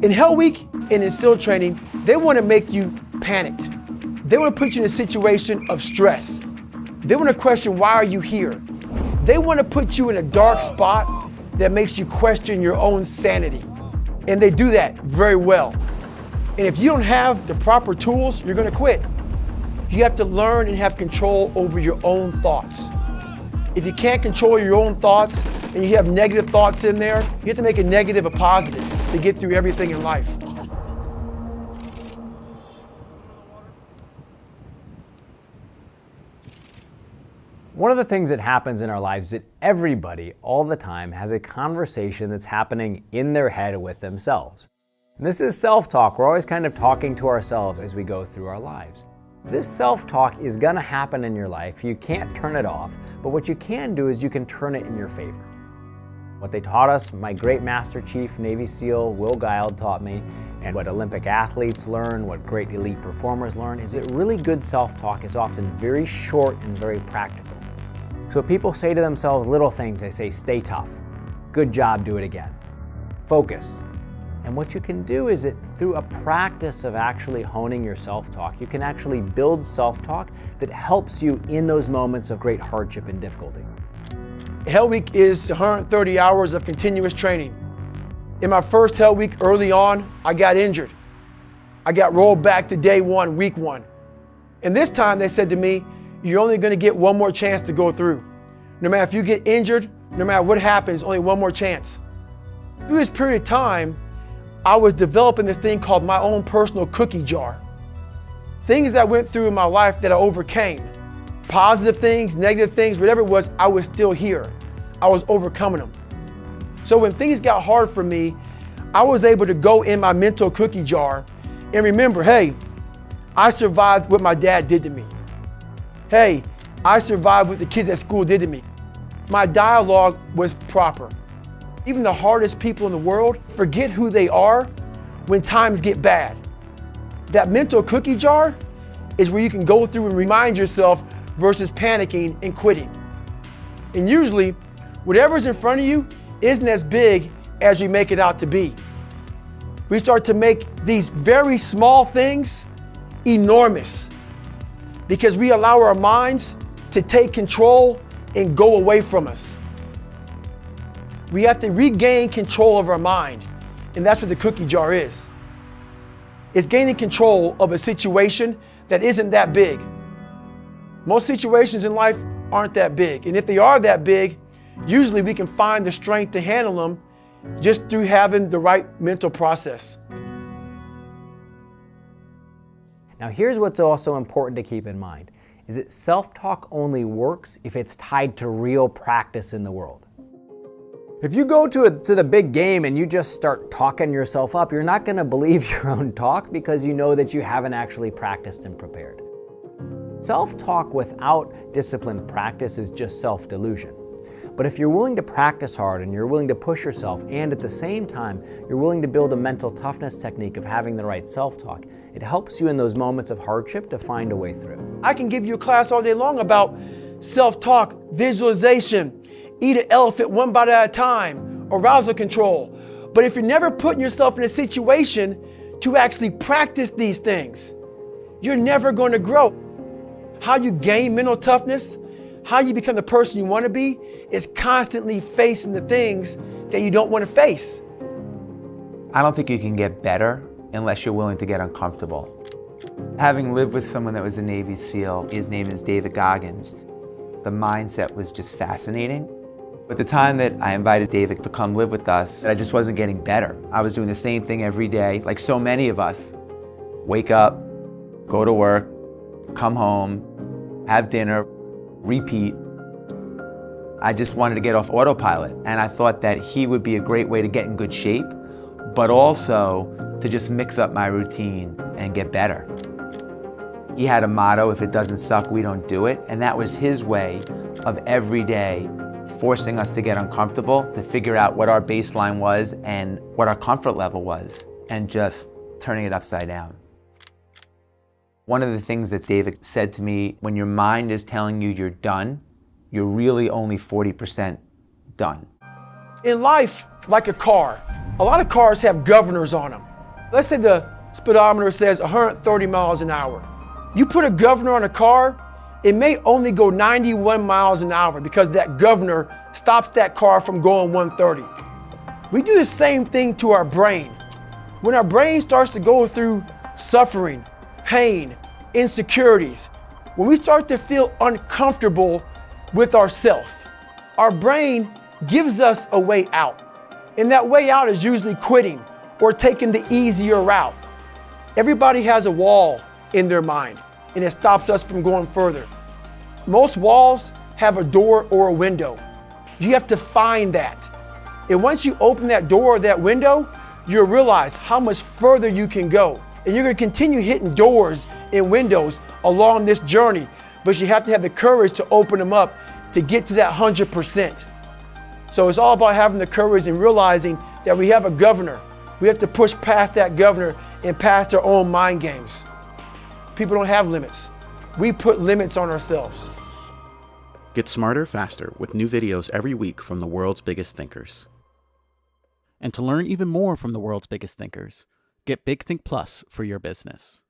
In Hell Week and in SEAL training, they want to make you panicked. They want to put you in a situation of stress. They want to question, why are you here? They want to put you in a dark spot that makes you question your own sanity. And they do that very well. And if you don't have the proper tools, you're going to quit. You have to learn and have control over your own thoughts. If you can't control your own thoughts and you have negative thoughts in there, you have to make a negative a positive to get through everything in life. One of the things that happens in our lives is that everybody all the time has a conversation that's happening in their head with themselves. And this is self-talk. We're always kind of talking to ourselves as we go through our lives. This self-talk is gonna happen in your life. You can't turn it off, but what you can do is you can turn it in your favor. What they taught us, my great Master Chief Navy SEAL Will Guile taught me, and what Olympic athletes learn, what great elite performers learn, is that really good self-talk is often very short and very practical. So people say to themselves little things. They say, stay tough, good job, do it again, focus. And what you can do is that through a practice of actually honing your self-talk, you can actually build self-talk that helps you in those moments of great hardship and difficulty. Hell Week is 130 hours of continuous training. In my first Hell Week early on, I got injured. I got rolled back to day one, week one. And this time they said to me, you're only going to get one more chance to go through. No matter if you get injured, no matter what happens, only one more chance. Through this period of time, I was developing this thing called my own personal cookie jar. Things I went through in my life that I overcame. Positive things, negative things, whatever it was, I was still here. I was overcoming them. So when things got hard for me, I was able to go in my mental cookie jar and remember, hey, I survived what my dad did to me. Hey, I survived what the kids at school did to me. My dialogue was proper. Even the hardest people in the world forget who they are when times get bad. That mental cookie jar is where you can go through and remind yourself versus panicking and quitting. And usually, whatever's in front of you isn't as big as we make it out to be. We start to make these very small things enormous because we allow our minds to take control and go away from us. We have to regain control of our mind, and that's what the cookie jar is. It's gaining control of a situation that isn't that big. Most situations in life aren't that big, and if they are that big, usually we can find the strength to handle them just through having the right mental process. Now here's what's also important to keep in mind, is that self-talk only works if it's tied to real practice in the world. If you go to the big game and you just start talking yourself up, you're not going to believe your own talk because you know that you haven't actually practiced and prepared. Self-talk without disciplined practice is just self-delusion. But if you're willing to practice hard and you're willing to push yourself, and at the same time you're willing to build a mental toughness technique of having the right self-talk, it helps you in those moments of hardship to find a way through. I can give you a class all day long about self-talk, visualization, eat an elephant one bite at a time, arousal control. But if you're never putting yourself in a situation to actually practice these things, you're never going to grow. How you gain mental toughness, how you become the person you want to be, is constantly facing the things that you don't want to face. I don't think you can get better unless you're willing to get uncomfortable. Having lived with someone that was a Navy SEAL, his name is David Goggins, the mindset was just fascinating. At the time that I invited David to come live with us, I just wasn't getting better. I was doing the same thing every day, like so many of us. Wake up, go to work, come home, have dinner, repeat. I just wanted to get off autopilot, and I thought that he would be a great way to get in good shape, but also to just mix up my routine and get better. He had a motto, if it doesn't suck, we don't do it, and that was his way of every day forcing us to get uncomfortable, to figure out what our baseline was and what our comfort level was, and just turning it upside down. One of the things that David said to me, when your mind is telling you you're done, you're really only 40% done. In life, like a car, a lot of cars have governors on them. Let's say the speedometer says 130 miles an hour. You put a governor on a car, it may only go 91 miles an hour because that governor stops that car from going 130. We do the same thing to our brain. When our brain starts to go through suffering, pain, insecurities, when we start to feel uncomfortable with ourselves, our brain gives us a way out. And that way out is usually quitting or taking the easier route. Everybody has a wall in their mind, and it stops us from going further. Most walls have a door or a window. You have to find that. And once you open that door or that window, you'll realize how much further you can go. And you're gonna continue hitting doors and windows along this journey, but you have to have the courage to open them up to get to that 100%. So it's all about having the courage and realizing that we have a governor. We have to push past that governor and past our own mind games. People don't have limits. We put limits on ourselves. Get smarter faster with new videos every week from the world's biggest thinkers. And to learn even more from the world's biggest thinkers, get Big Think Plus for your business.